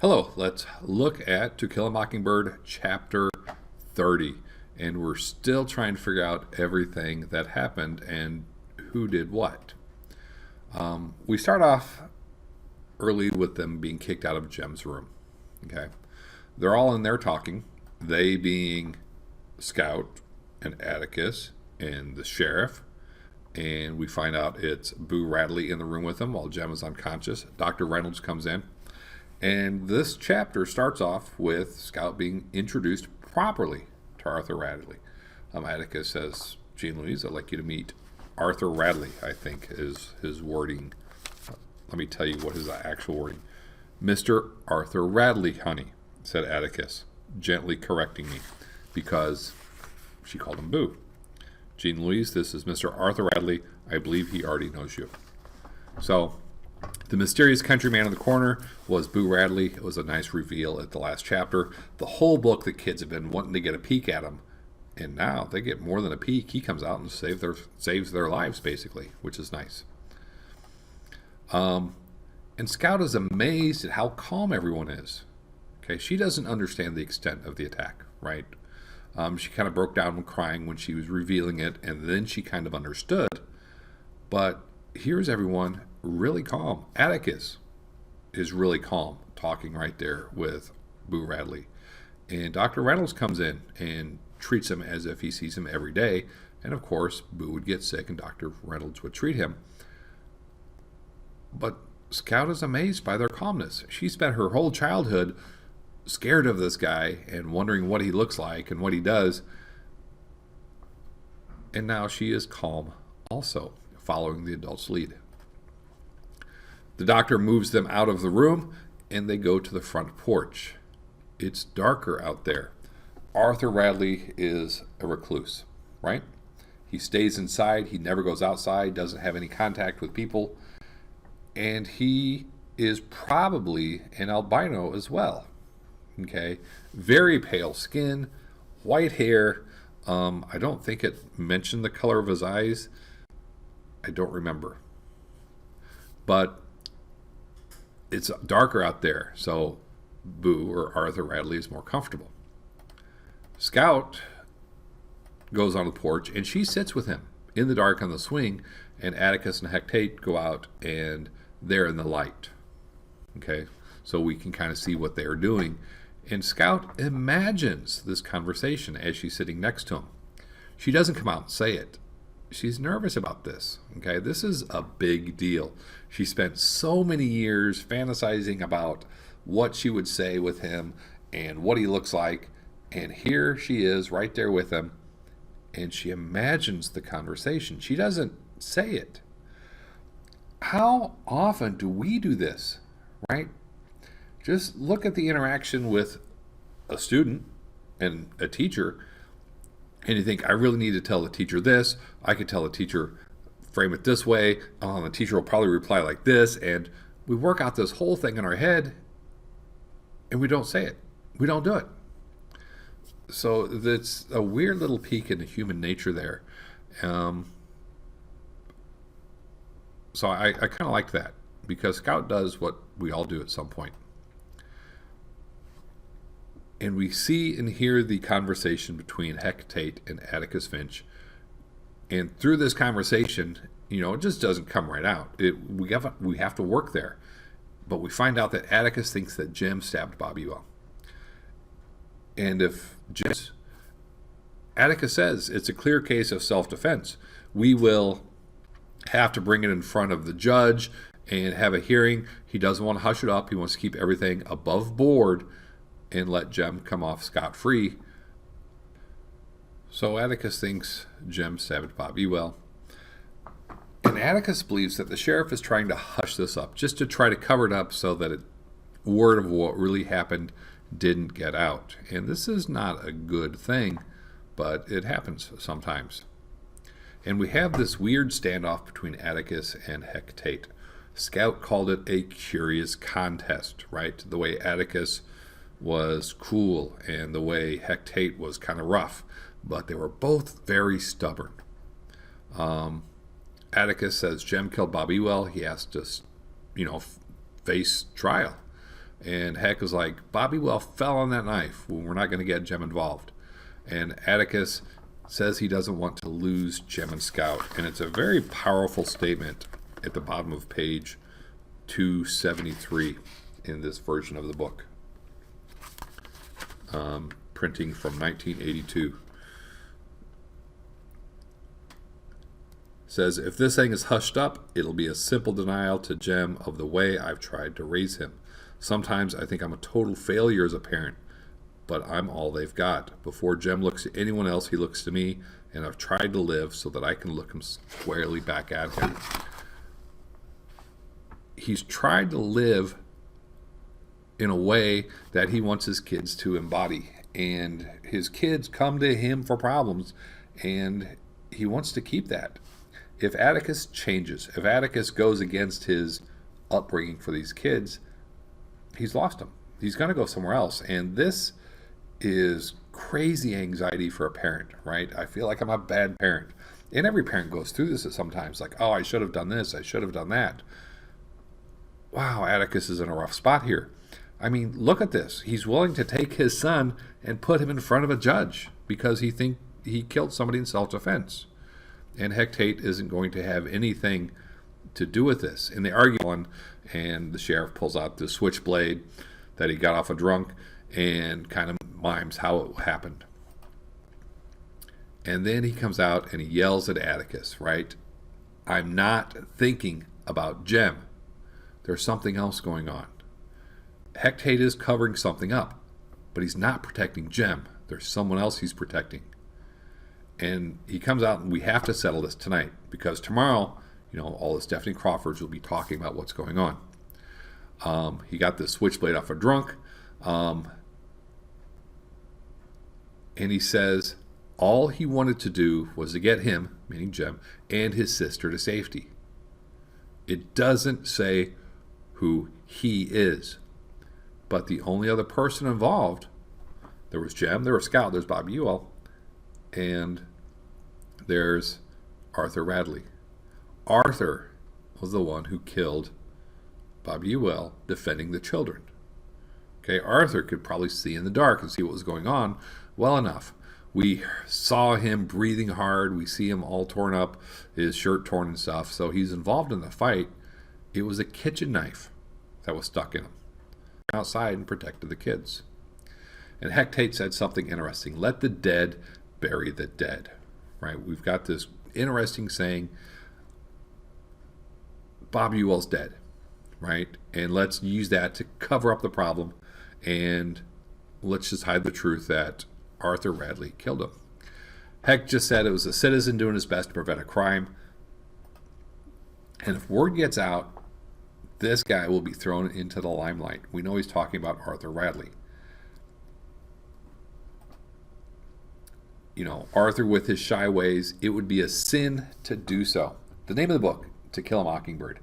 Hello, let's look at To Kill a Mockingbird chapter 30. And we're still trying to figure out everything that happened and who did what. We start off early with them being kicked out of Jem's room. Okay, they're all in there talking, they being Scout and Atticus and the sheriff. And we find out it's Boo Radley in the room with them while Jem is unconscious. Dr. Reynolds comes in. And this chapter starts off with Scout being introduced properly to Arthur Radley. Atticus says, Jean Louise, I'd like you to meet Arthur Radley, I think is his wording. Let me tell you what his actual wording. Mr. Arthur Radley, honey, said Atticus, gently correcting me because she called him Boo. Jean Louise, this is Mr. Arthur Radley. I believe he already knows you. So, the mysterious countryman in the corner was Boo Radley. It was a nice reveal at the last chapter. The whole book, the kids have been wanting to get a peek at him, and now they get more than a peek. He comes out and saves their lives, basically, which is nice. And Scout is amazed at how calm everyone is. Okay, she doesn't understand the extent of the attack, right? She kind of broke down crying when she was revealing it, and then she kind of understood. But here's everyone really calm. Atticus is really calm, talking right there with Boo Radley. And Dr. Reynolds comes in and treats him as if he sees him every day. And of course, Boo would get sick and Dr. Reynolds would treat him. But Scout is amazed by their calmness. She spent her whole childhood scared of this guy and wondering what he looks like and what he does. And now she is calm also, following the adult's lead. The doctor moves them out of the room, and they go to the front porch. It's darker out there. Arthur Radley is a recluse, right? He stays inside. He never goes outside, doesn't have any contact with people. And he is probably an albino as well. Okay? Very pale skin, white hair. I don't think it mentioned the color of his eyes. I don't remember. But it's darker out there, so Boo, or Arthur Radley, is more comfortable. Scout goes on the porch, and she sits with him in the dark on the swing, and Atticus and Hecate go out, and they're in the light. Okay, so we can kind of see what they are doing. And Scout imagines this conversation as she's sitting next to him. She doesn't come out and say it. She's nervous about this. Okay, this is a big deal. She spent so many years fantasizing about what she would say with him and what he looks like. And here she is right there with him. And she imagines the conversation. She doesn't say it. How often do we do this, right? Just look at the interaction with a student and a teacher, and you think, I really need to tell the teacher this. I could tell the teacher, frame it this way. The teacher will probably reply like this. And we work out this whole thing in our head, and we don't say it. We don't do it. So that's a weird little peek into human nature there. So I kind of like that, because Scout does what we all do at some point. And we see and hear the conversation between Hecate and Atticus Finch. And through this conversation, it just doesn't come right out. We have to work there. But we find out that Atticus thinks that Jem stabbed Bob Ewell. And if Atticus says it's a clear case of self-defense, we will have to bring it in front of the judge and have a hearing. He doesn't want to hush it up. He wants to keep everything above board and let Jem come off scot-free. So Atticus thinks Jem stabbed Bob Ewell. And Atticus believes that the sheriff is trying to hush this up, just to try to cover it up so that word of what really happened didn't get out. And this is not a good thing, but it happens sometimes. And we have this weird standoff between Atticus and Hecate. Scout called it a curious contest, right? The way Atticus was cool and the way Hecate was kind of rough, but they were both very stubborn. Atticus says Jem killed Bob Ewell. He has to, face trial. And Heck is like, Bobby Well fell on that knife. Well, we're not going to get Jem involved. And Atticus says he doesn't want to lose Jem and Scout. And it's a very powerful statement at the bottom of page 273 in this version of the book. Printing from 1982. Says, if this thing is hushed up, it'll be a simple denial to Jem of the way I've tried to raise him. Sometimes I think I'm a total failure as a parent, but I'm all they've got. Before Jem looks at anyone else, he looks to me, and I've tried to live so that I can look him squarely back at him. He's tried to live in a way that he wants his kids to embody, and his kids come to him for problems, and he wants to keep that. If Atticus changes, if Atticus goes against his upbringing for these kids, he's lost them. He's going to go somewhere else. And this is crazy anxiety for a parent, right? I feel like I'm a bad parent. And every parent goes through this at sometimes, like, oh, I should have done this, I should have done that. Wow, Atticus is in a rough spot here. I mean, look at this. He's willing to take his son and put him in front of a judge because he thinks he killed somebody in self-defense. And Hecate isn't going to have anything to do with this. And they argue on, and the sheriff pulls out the switchblade that he got off a drunk and kind of mimes how it happened. And then he comes out and he yells at Atticus, right? I'm not thinking about Jem. There's something else going on. Hecate is covering something up, but he's not protecting Jem. There's someone else he's protecting. And he comes out, and we have to settle this tonight because tomorrow, all the Stephanie Crawfords will be talking about what's going on. He got the switchblade off a drunk, and he says all he wanted to do was to get him, meaning Jem, and his sister to safety. It doesn't say who he is, but the only other person involved, there was Jem, there was Scout, there's Bob Ewell, and there's Arthur Radley. Arthur was the one who killed Bob Ewell defending the children. Okay, Arthur could probably see in the dark and see what was going on well enough. We saw him breathing hard. We see him all torn up, his shirt torn and stuff. So he's involved in the fight. It was a kitchen knife that was stuck in him. Outside and protected the kids. And Hecate said something interesting. Let the dead bury the dead. Right? We've got this interesting saying, Bob Ewell's dead. Right? And let's use that to cover up the problem. And let's just hide the truth that Arthur Radley killed him. Heck just said it was a citizen doing his best to prevent a crime. And if word gets out, this guy will be thrown into the limelight. We know he's talking about Arthur Radley. Arthur with his shy ways, it would be a sin to do so. The name of the book, To Kill a Mockingbird,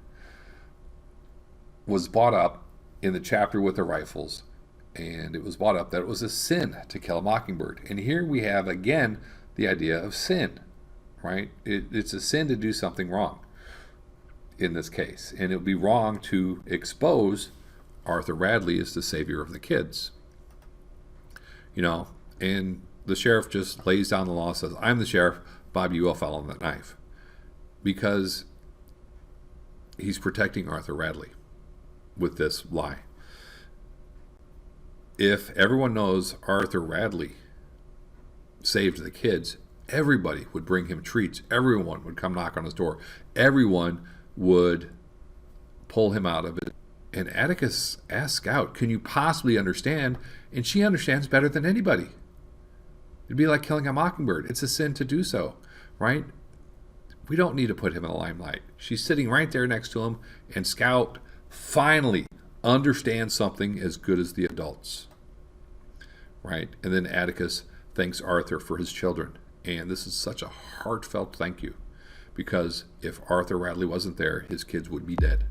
was brought up in the chapter with the rifles. And it was brought up that it was a sin to kill a mockingbird. And here we have, again, the idea of sin, right? It's a sin to do something wrong in this case. And it would be wrong to expose Arthur Radley as the savior of the kids. And the sheriff just lays down the law and says, I'm the sheriff, Bob Ewell fell on that knife. Because he's protecting Arthur Radley with this lie. If everyone knows Arthur Radley saved the kids, everybody would bring him treats. Everyone would come knock on his door. Everyone would pull him out of it. And Atticus asks Scout, can you possibly understand? And she understands better than anybody. It'd be like killing a mockingbird. It's a sin to do so, right? We don't need to put him in the limelight. She's sitting right there next to him, and Scout finally understands something as good as the adults, right? And then Atticus thanks Arthur for his children. And this is such a heartfelt thank you, because if Arthur Radley wasn't there, his kids would be dead.